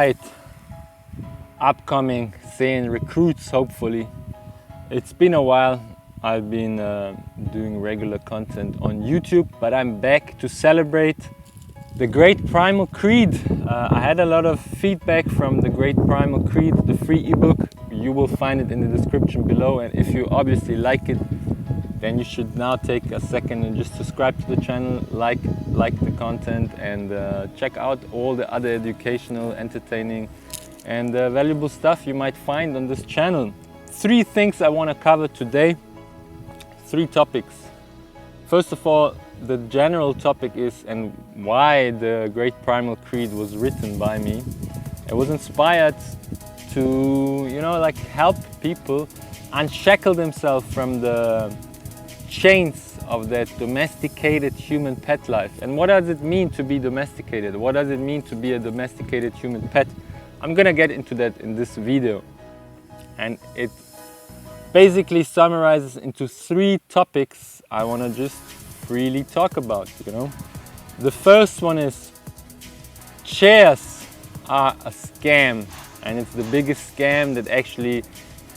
fight upcoming, saying recruits, hopefully. It's been a while. I've been doing regular content on YouTube, but I'm back to celebrate the Great Primal Creed. I had a lot of feedback from the Great Primal Creed, the free ebook. You will find it in the description below, and if you obviously like it, then you should now take a second and just subscribe to the channel, like the content, and check out all the other educational, entertaining and valuable stuff you might find on this channel. 3 things I want to cover today, 3 topics. First of all, the general topic is, and why the Great Primal Creed was written by me. It was inspired to, like help people unshackle themselves from the chains of that domesticated human pet life. And what does it mean to be domesticated? What does it mean to be a domesticated human pet? I'm gonna get into that in this video. And it basically summarizes into 3 topics I wanna just freely talk about, The first one is chairs are a scam, and it's the biggest scam that actually,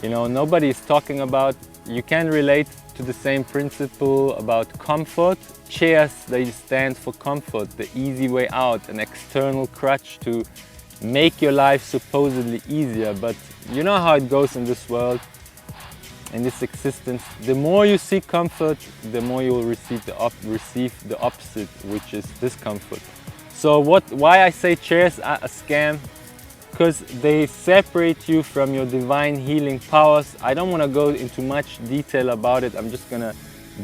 nobody is talking about. You can relate to the same principle about comfort. Chairs, they stand for comfort, the easy way out, an external crutch to make your life supposedly easier. But you know how it goes in this world, in this existence. The more you seek comfort, the more you will receive the opposite, which is discomfort. So why I say chairs are a scam? Because they separate you from your divine healing powers. I don't want to go into much detail about it. I'm just gonna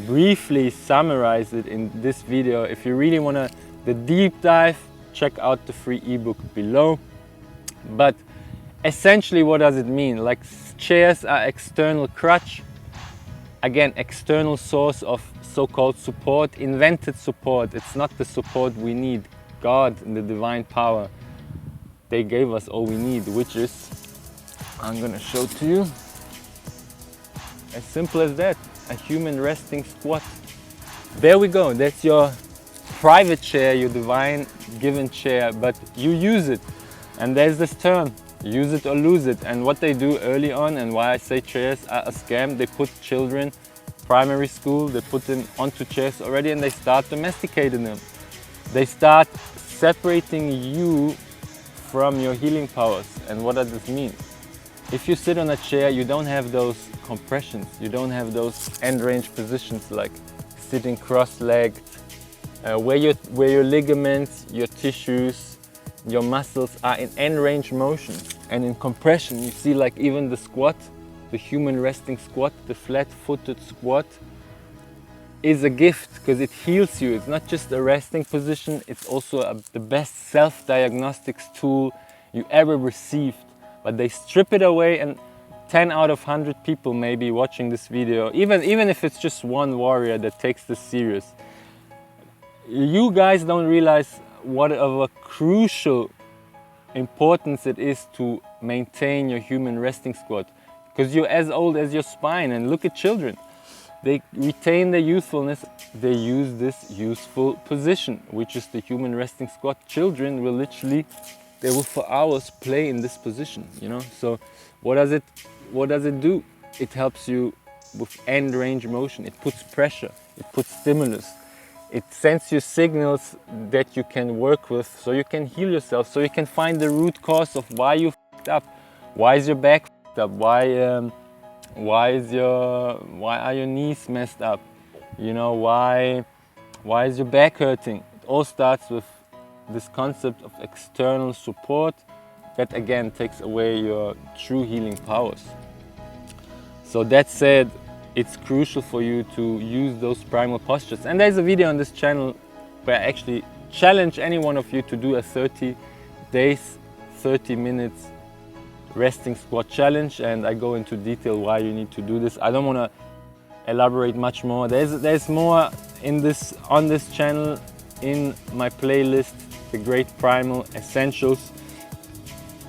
briefly summarize it in this video. If you really want the deep dive, check out the free ebook below. But essentially, what does it mean? Like, chairs are external crutch. Again, external source of so-called support, invented support. It's not the support we need. God and the divine power, they gave us all we need, which is, I'm gonna show to you, as simple as that, a human resting squat. There we go, that's your private chair, your divine given chair, but you use it. And there's this term, use it or lose it. And what they do early on, and why I say chairs are a scam, they put children, primary school, they put them onto chairs already, and they start domesticating them. They start separating you from your healing powers. And what does this mean? If you sit on a chair, you don't have those compressions, you don't have those end range positions like sitting cross-legged, where your ligaments, your tissues, your muscles are in end range motion. And in compression, you see, like, even the squat, the human resting squat, the flat-footed squat, is a gift because it heals you. It's not just a resting position, it's also the best self-diagnostics tool you ever received. But they strip it away, and 10 out of 100 people maybe watching this video, even if it's just one warrior that takes this serious, you guys don't realize what of a crucial importance it is to maintain your human resting squat, because you're as old as your spine. And look at children. They retain their youthfulness, they use this useful position, which is the human resting squat. Children will literally, they will for hours play in this position, So what does it do? It helps you with end range motion. It puts pressure, it puts stimulus. It sends you signals that you can work with, so you can heal yourself, so you can find the root cause of why you f***ed up. Why is your back f***ed up? Why are your knees messed up? Why is your back hurting? It all starts with this concept of external support that again takes away your true healing powers. So that said, it's crucial for you to use those primal postures. And there's a video on this channel where I actually challenge any one of you to do a 30 days, 30 minutes resting squat challenge, and I go into detail why you need to do this. I don't want to elaborate much more. There's more on this channel, in my playlist, the Great Primal Essentials,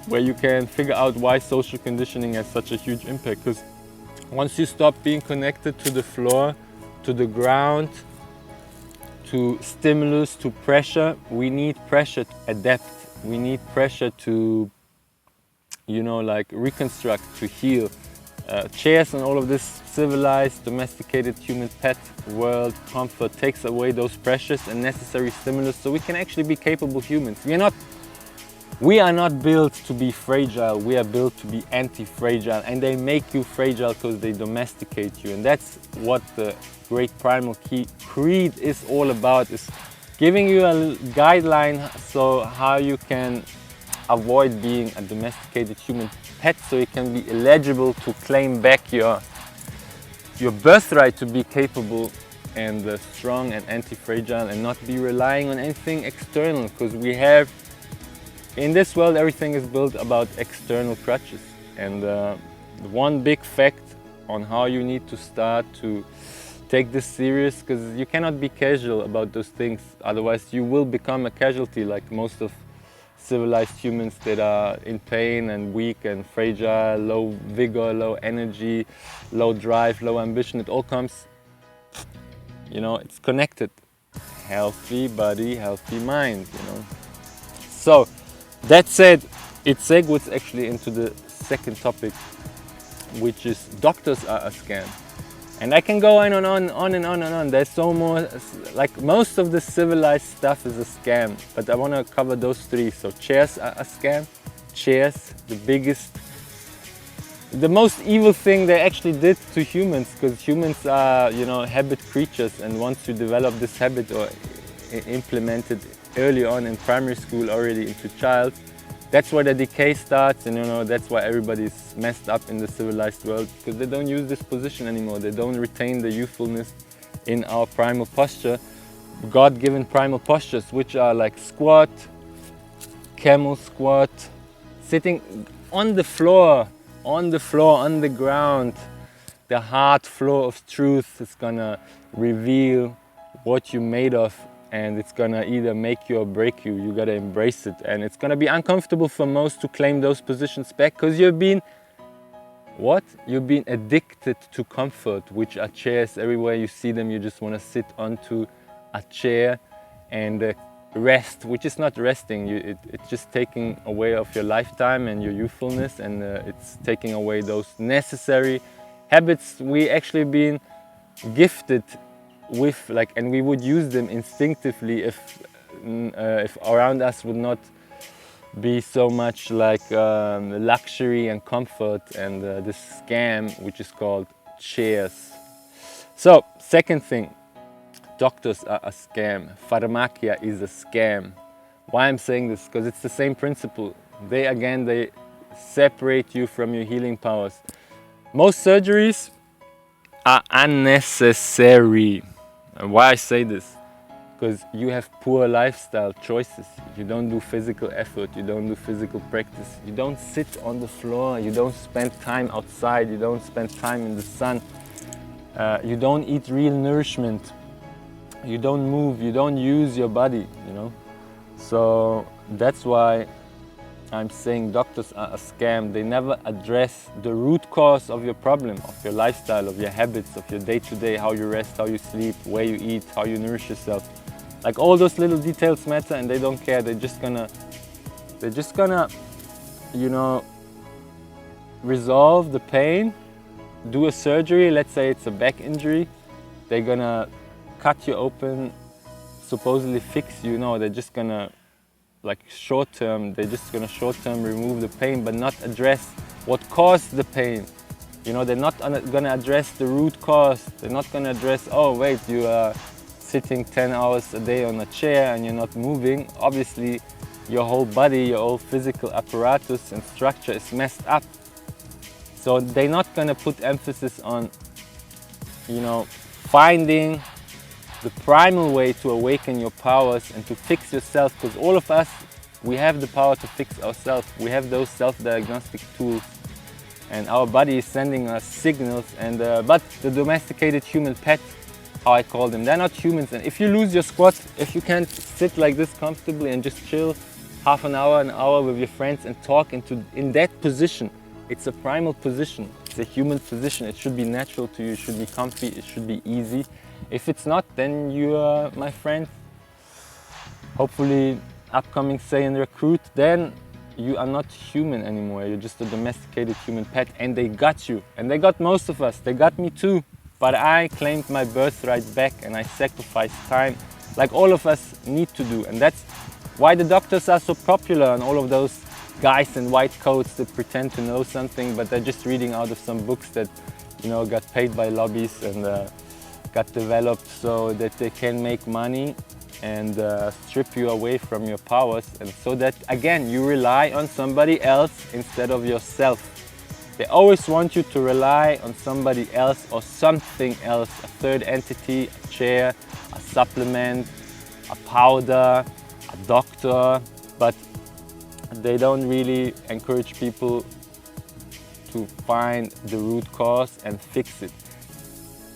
where you can figure out why social conditioning has such a huge impact. Because once you stop being connected to the floor, to the ground, to stimulus, to pressure, we need pressure to adapt. We need pressure to you know, like reconstruct, to heal. Chairs and all of this civilized, domesticated human pet world comfort takes away those precious and necessary stimulus so we can actually be capable humans. We are not built to be fragile, we are built to be anti-fragile, and they make you fragile because they domesticate you. And that's what the Great Primal Creed is all about, is giving you a guideline so how you can avoid being a domesticated human pet, so you can be eligible to claim back your birthright to be capable and strong and anti-fragile, and not be relying on anything external, because we have, in this world, everything is built about external crutches. And one big fact on how you need to start to take this serious, because you cannot be casual about those things, otherwise you will become a casualty like most of civilized humans that are in pain and weak and fragile, low vigor, low energy, low drive, low ambition. It all comes, you know, it's connected. Healthy body, healthy mind, you know. So that said, it segues actually into the second topic, which is doctors are a scam. And I can go on and on. There's so more, like most of the civilized stuff is a scam, but I want to cover those three. So chairs are a scam. Chairs, the most evil thing they actually did to humans, because humans are, you know, habit creatures, and once you develop this habit or implement it early on in primary school already into child, that's where the decay starts. And you know, that's why everybody's messed up in the civilized world, because they don't use this position anymore. They don't retain the youthfulness in our primal posture, God-given primal postures, which are like squat, camel squat, sitting on the floor, on the ground. The hard floor of truth is gonna reveal what you're made of, and it's gonna either make you or break you. You gotta embrace it, and it's gonna be uncomfortable for most to claim those positions back, because you've been addicted to comfort, which are chairs. Everywhere you see them, you just want to sit onto a chair and rest, which is not resting. It's just taking away of your lifetime and your youthfulness, and it's taking away those necessary habits we actually been gifted with, like, and we would use them instinctively if around us would not be so much like luxury and comfort and this scam which is called chairs. So second thing, doctors are a scam. Pharmacia is a scam. Why I'm saying this? Because it's the same principle. They separate you from your healing powers. Most surgeries are unnecessary. And why I say this? Because you have poor lifestyle choices. You don't do physical effort, you don't do physical practice, you don't sit on the floor, you don't spend time outside, you don't spend time in the sun, you don't eat real nourishment, you don't move, you don't use your body, you know. So that's why I'm saying doctors are a scam. They never address the root cause of your problem, of your lifestyle, of your habits, of your day-to-day, how you rest, how you sleep, where you eat, how you nourish yourself. Like all those little details matter, and they don't care. They're just gonna, you know, resolve the pain, do a surgery. Let's say it's a back injury. They're gonna cut you open, supposedly fix you. No, they're just gonna, like short-term, they're just gonna short-term remove the pain, but not address what caused the pain. You know, they're not gonna address the root cause. They're not gonna address, oh wait, you are sitting 10 hours a day on a chair and you're not moving. Obviously, your whole body, your whole physical apparatus and structure is messed up. So they're not gonna put emphasis on, you know, finding the primal way to awaken your powers and to fix yourself, because all of us, we have the power to fix ourselves. We have those self-diagnostic tools, and our body is sending us signals. And but the domesticated human pet, how I call them, they're not humans. And if you lose your squat, if you can't sit like this comfortably and just chill half an hour with your friends and talk in that position, it's a primal position, it's a human position. It should be natural to you, it should be comfy, it should be easy. If it's not, then you are my friend, hopefully upcoming say and recruit, then you are not human anymore. You're just a domesticated human pet, and they got you. And they got most of us. They got me too. But I claimed my birthright back, and I sacrificed time like all of us need to do. And that's why the doctors are so popular, and all of those guys in white coats that pretend to know something, but they're just reading out of some books that, you know, got paid by lobbies and got developed so that they can make money and strip you away from your powers, and so that again you rely on somebody else instead of yourself. They always want you to rely on somebody else or something else, a third entity, a chair, a supplement, a powder, a doctor, but they don't really encourage people to find the root cause and fix it.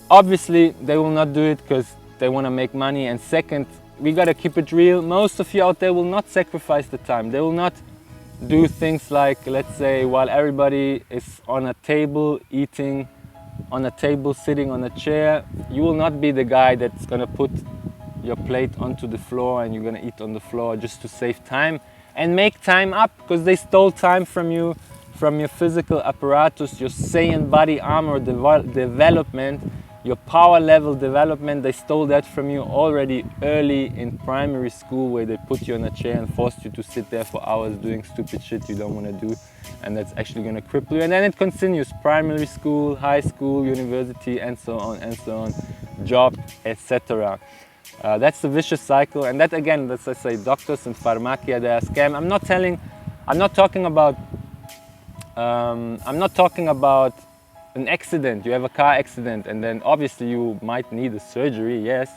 Obviously, they will not do it because they want to make money, and second, we gotta keep it real. Most of you out there will not sacrifice the time. They will not do things like, let's say, while everybody is on a table, eating on a table, sitting on a chair, you will not be the guy that's gonna put your plate onto the floor and you're gonna eat on the floor just to save time and make time up, because they stole time from you, from your physical apparatus, your Saiyan body armor development, your power level development. They stole that from you already early in primary school, where they put you on a chair and forced you to sit there for hours doing stupid shit you don't want to do, and that's actually going to cripple you. And then it continues: primary school, high school, university, and so on, job, etc. That's the vicious cycle, and that again, as I say, doctors and pharmacia, they are scam. I'm not talking about an accident. You have a car accident and then obviously you might need a surgery, yes.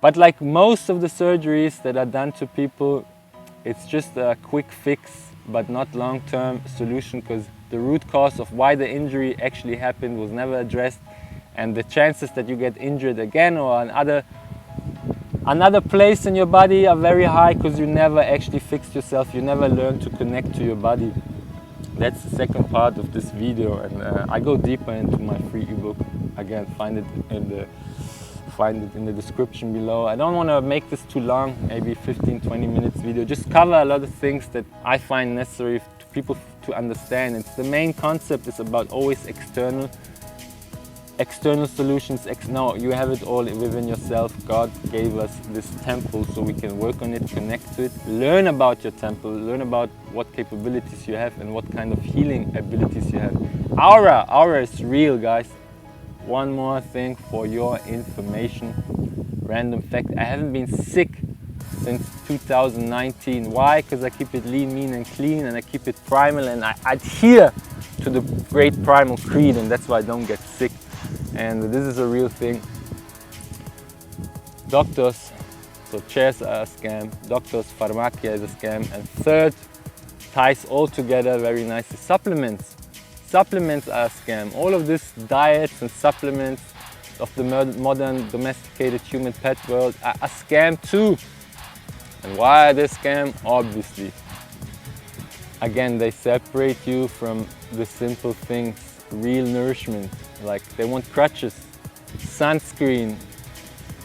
But like most of the surgeries that are done to people, it's just a quick fix, but not long-term solution, because the root cause of why the injury actually happened was never addressed, and the chances that you get injured again or another place in your body are very high, because you never actually fixed yourself. You never learned to connect to your body. That's the second part of this video, and I go deeper into my free ebook. Again, find it in the description below. I don't want to make this too long, maybe 15-20 minutes video. Just cover a lot of things that I find necessary to people to understand. It's the main concept is about always external solutions. No, you have it all within yourself. God gave us this temple so we can work on it, connect to it, learn about your temple, learn about what capabilities you have and what kind of healing abilities you have. Aura is real, guys. One more thing for your information, random fact: I haven't been sick since 2019. Why? Because I keep it lean, mean and clean, and I keep it primal, and I adhere to the Great Primal Creed, and that's why I don't get sick. And this is a real thing. Doctors, so chairs are a scam, doctors, pharmacia is a scam, and third, ties all together very nicely, supplements. Supplements are a scam. All of this diets and supplements of the modern domesticated human pet world are a scam too. And why are they a scam? Obviously, again, they separate you from the simple things, real nourishment. Like they want crutches, sunscreen,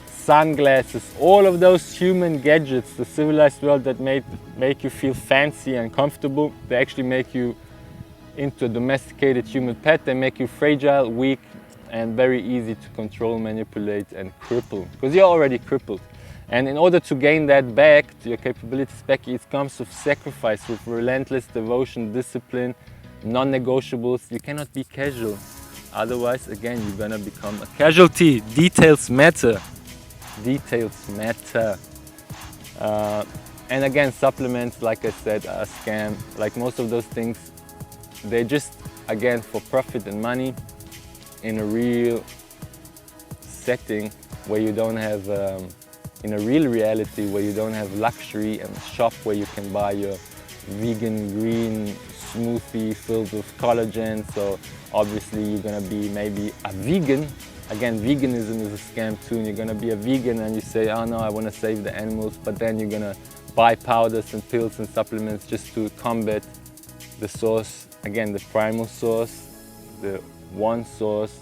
sunglasses, all of those human gadgets, the civilized world that make you feel fancy and comfortable. They actually make you into a domesticated human pet. They make you fragile, weak, and very easy to control, manipulate, and cripple, because you're already crippled. And in order to gain that back, to your capabilities back, it comes with sacrifice, with relentless devotion, discipline, non-negotiables. You cannot be casual. Otherwise, again, you're gonna become a casualty. Details matter. Details matter. And again, supplements, like I said, are a scam. Like most of those things, they're just, again, for profit and money in a real setting where you don't have, in a real reality where you don't have luxury and a shop where you can buy your vegan green smoothie filled with collagen. So obviously you're gonna be maybe a vegan. Again, veganism is a scam too, and you're gonna be a vegan and you say, oh no, I wanna save the animals, but then you're gonna buy powders and pills and supplements just to combat the source, again, the primal source, the one source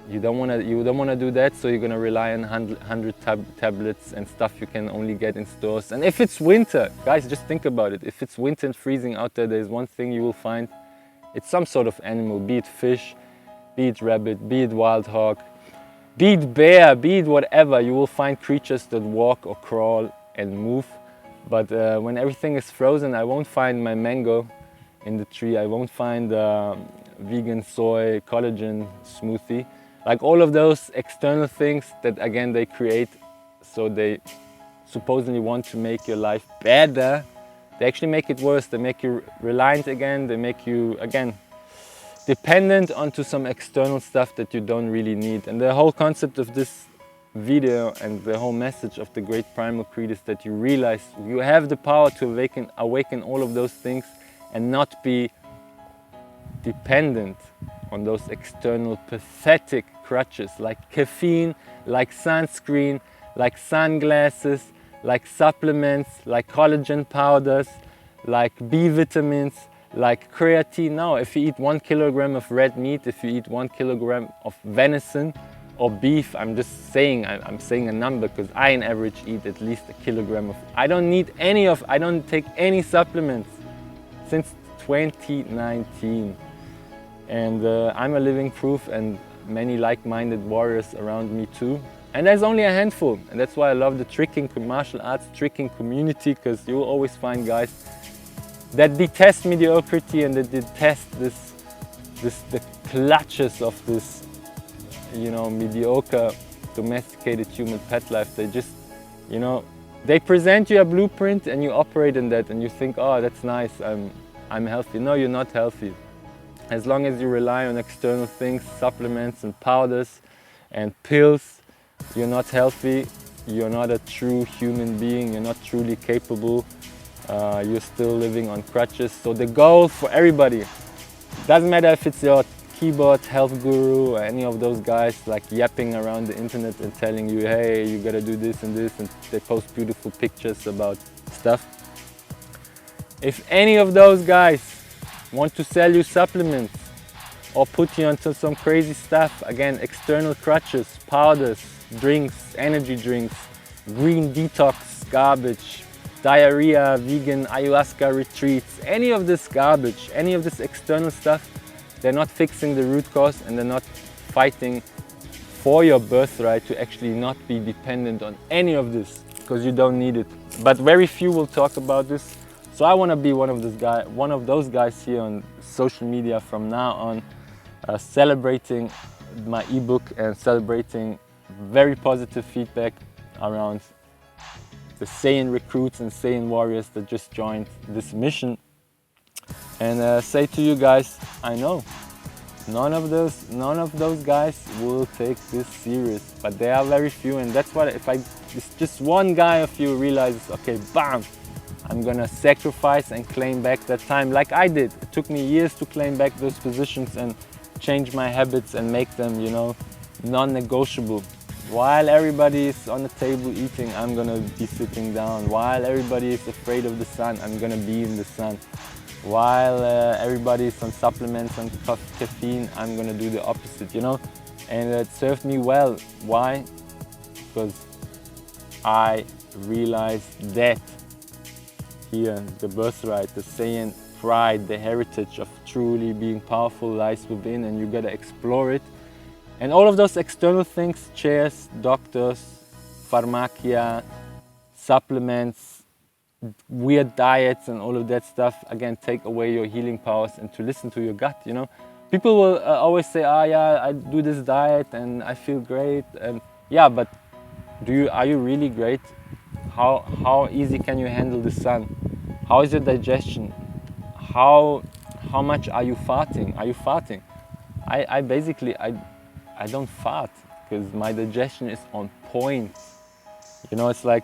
you don't want to do that, so you're going to rely on 100 tablets and stuff you can only get in stores. And if it's winter, guys, just think about it. If it's winter and freezing out there, there's one thing you will find. It's some sort of animal, be it fish, be it rabbit, be it wild hog, be it bear, be it whatever. You will find creatures that walk or crawl and move. But when everything is frozen, I won't find my mango in the tree. I won't find vegan soy collagen smoothie. Like all of those external things that again they create, so they supposedly want to make your life better. They actually make it worse. They make you reliant again. They make you again dependent onto some external stuff that you don't really need. And the whole concept of this video and the whole message of the Great Primal Creed is that you realize you have the power to awaken all of those things and not be dependent on those external pathetic crutches like caffeine, like sunscreen, like sunglasses, like supplements, like collagen powders, like B vitamins, like creatine. No, if you eat 1 kilogram of red meat, if you eat 1 kilogram of venison or beef, I'm saying a number because I on average eat at least 1 kilogram of, I don't take any supplements since 2019. And I'm a living proof, and many like-minded warriors around me too. And there's only a handful, and that's why I love the martial arts tricking community, because you will always find guys that detest mediocrity and that detest the clutches of this, you know, mediocre domesticated human pet life. They just, you know, they present you a blueprint and you operate in that and you think, oh, that's nice, I'm healthy. No, you're not healthy. As long as you rely on external things, supplements and powders and pills, you're not healthy. You're not a true human being. You're not truly capable. You're still living on crutches. So the goal for everybody, doesn't matter if it's your keyboard health guru or any of those guys like yapping around the internet and telling you, hey, you gotta do this, and they post beautiful pictures about stuff. If any of those guys want to sell you supplements or put you onto some crazy stuff, again, external crutches, powders, drinks, energy drinks, green detox garbage, diarrhea, vegan ayahuasca retreats, any of this garbage, any of this external stuff, they're not fixing the root cause, and they're not fighting for your birthright to actually not be dependent on any of this, because you don't need it. But very few will talk about this. So I want to be one of those guys here on social media from now on, celebrating my ebook and celebrating very positive feedback around the Saiyan recruits and Saiyan warriors that just joined this mission. And say to you guys, I know none of those guys will take this serious, but there are very few, and that's why if just one guy of you realizes, okay, bam, I'm gonna sacrifice and claim back that time like I did. It took me years to claim back those positions and change my habits and make them, you know, non-negotiable. While everybody is on the table eating, I'm gonna be sitting down. While everybody is afraid of the sun, I'm gonna be in the sun. While everybody is on supplements and caffeine, I'm gonna do the opposite, you know? And it served me well. Why? Because I realized that here, the birthright, the Saiyan pride, the heritage of truly being powerful lies within, and you gotta explore it. And all of those external things, chairs, doctors, pharmacia, supplements, weird diets and all of that stuff, again, take away your healing powers, and to listen to your gut, you know. People will always say, yeah, I do this diet and I feel great. And yeah, but are you really great? How easy can you handle the sun? How is your digestion? How much are you farting? Are you farting? I basically don't fart because my digestion is on point. You know, it's like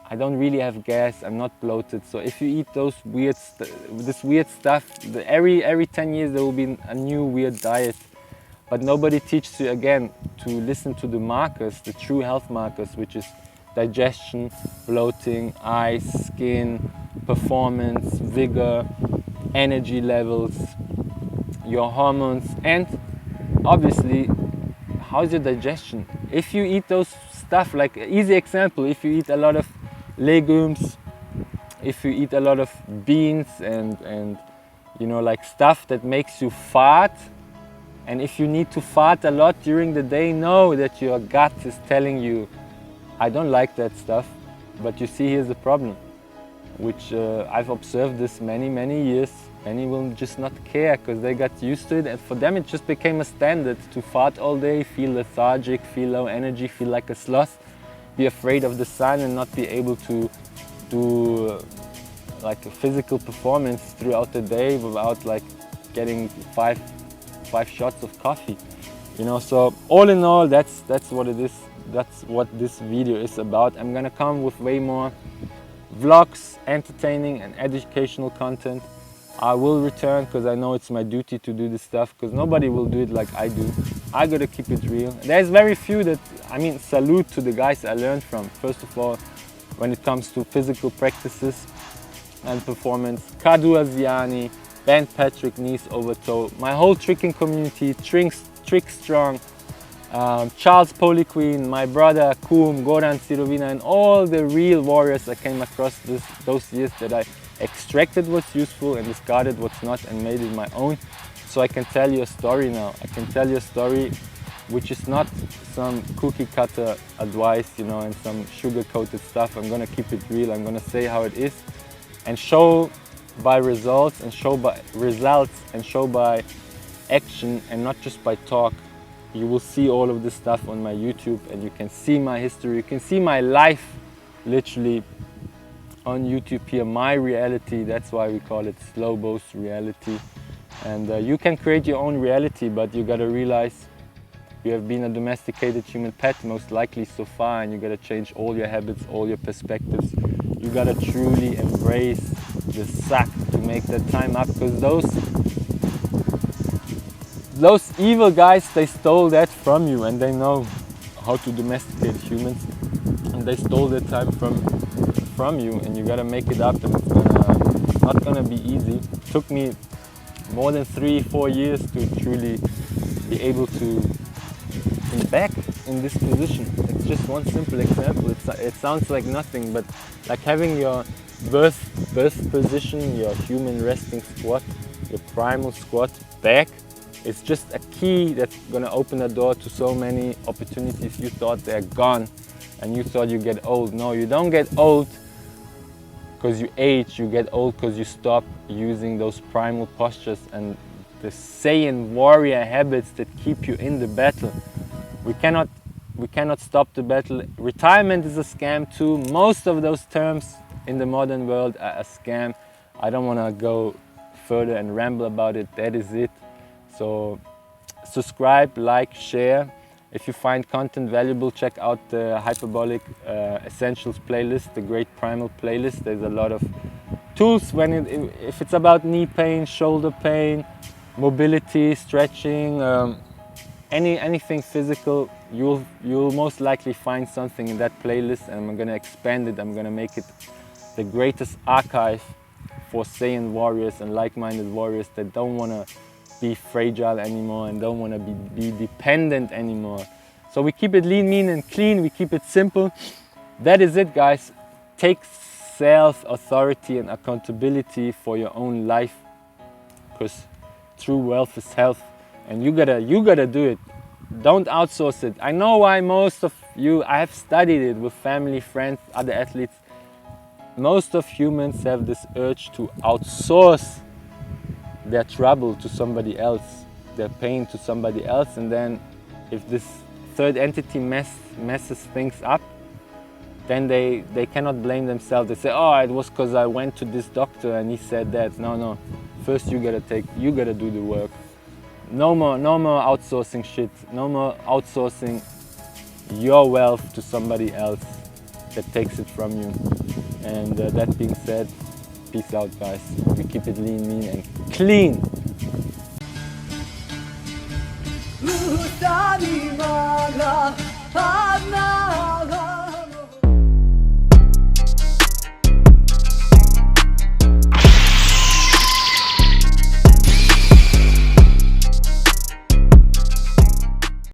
I don't really have gas. I'm not bloated. So if you eat those this weird stuff, every 10 years there will be a new weird diet. But nobody teaches you again to listen to the markers, the true health markers, which is digestion, bloating, eyes, skin, performance, vigor, energy levels, your hormones, and obviously, how's your digestion? If you eat those stuff, like easy example, if you eat a lot of legumes, if you eat a lot of beans and you know, like stuff that makes you fart, and if you need to fart a lot during the day, know that your gut is telling you, I don't like that stuff. But you see, here's the problem, which I've observed this many years. Many will just not care because they got used to it, and for them it just became a standard to fart all day, feel lethargic, feel low energy, feel like a sloth, be afraid of the sun and not be able to do like a physical performance throughout the day without like getting five shots of coffee, you know. So all in all, that's what it is. That's what this video is about. I'm gonna come with way more vlogs, entertaining and educational content. I will return because I know it's my duty to do this stuff, because nobody will do it like I do. I gotta keep it real. There's very few that, I mean, salute to the guys I learned from. First of all, when it comes to physical practices and performance, Kadu Asiani, Ben Patrick, Knees Over Toe, my whole tricking community, Trick Strong, Charles Poliquin, my brother Koum, Goran Sirovina, and all the real warriors I came across those years, that I extracted what's useful and discarded what's not and made it my own. So I can tell you a story now. I can tell you a story which is not some cookie cutter advice, you know, and some sugar coated stuff. I'm gonna keep it real. I'm gonna say how it is and show by results and show by action and not just by talk. You will see all of this stuff on my YouTube, and you can see my history. You can see my life literally on YouTube here, my reality. That's why we call it Slowbo's reality. And you can create your own reality, but you gotta realize you have been a domesticated human pet most likely so far, and you gotta change all your habits, all your perspectives. You gotta truly embrace the suck to make that time up, because those evil guys, they stole that from you, and they know how to domesticate humans, and they stole that time from you, and you gotta make it up, and it's not gonna be easy. It took me more than 3-4 years to truly be able to be back in this position. It's just one simple example. It sounds like nothing, but like having your birth position, your human resting squat, your primal squat back, it's just a key that's gonna open the door to so many opportunities you thought they're gone, and you thought you get old. No, you don't get old because you age. You get old because you stop using those primal postures and the Saiyan warrior habits that keep you in the battle. We cannot stop the battle. Retirement is a scam too. Most of those terms in the modern world are a scam. I don't want to go further and ramble about it. That is it. So subscribe, like, share. If you find content valuable, check out the Hyperbolic Essentials playlist, the Great Primal playlist. There's a lot of tools if it's about knee pain, shoulder pain, mobility, stretching, anything physical. You'll most likely find something in that playlist, and I'm gonna expand it. I'm gonna make it the greatest archive for Saiyan warriors and like-minded warriors that don't wanna be fragile anymore and don't want to be dependent anymore. So we keep it lean, mean and clean. We keep it simple. That is it, guys. Take self-authority and accountability for your own life, because true wealth is health, and you gotta do it. Don't outsource it. I know why most of you, I have studied it with family, friends, other athletes. Most of humans have this urge to outsource their trouble to somebody else, their pain to somebody else, and then if this third entity messes things up, then they cannot blame themselves. They say, oh, it was because I went to this doctor and he said that. No. First you gotta do the work. No more outsourcing shit. No more outsourcing your wealth to somebody else that takes it from you. And that being said, peace out, guys. We keep it lean, mean and clean. Luta di magra,